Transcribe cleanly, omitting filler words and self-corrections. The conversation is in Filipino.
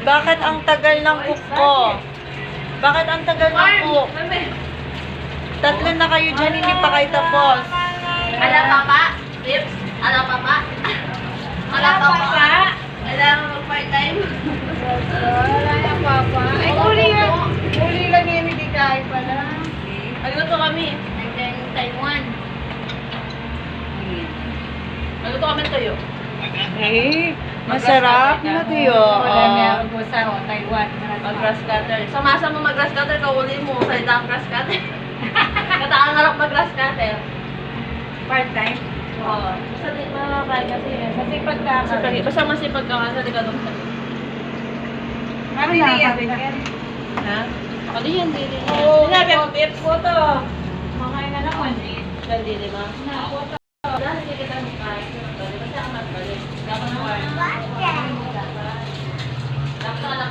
Bakit ang tagal ng cook ko? Bakit ang tagal ng cook? Tatlo na kayo dyan, hindi pa kayo tapos. Ala papa? Tips? Ala papa? Ala papa? Ala part-time? Wala na, Papa. Ay, huli lang yan, hindi kain pala. Naluto kami. And then Taiwan. Naluto kami tuyo. Eh, masarap na tiyo. Wala na, ako sa Taiwan. Mag-grass cutter. Sa masa mo mag-grass cutter, kauli mo. Sa itang grass cutter. Kataangarap mag-grass cutter. Part-time. Oo. Basta di makakain kasi. Masipag ka. Basta masipag ka kasi di ka doon. Ano na yan? Ha? Kali yan, dili. Oo. Sinabi ang tips. Photo. Makain na naman. Yan, dili ba? Dahil hindi kita makain. Basta ka magbalik. Dapat na wala. Dapat na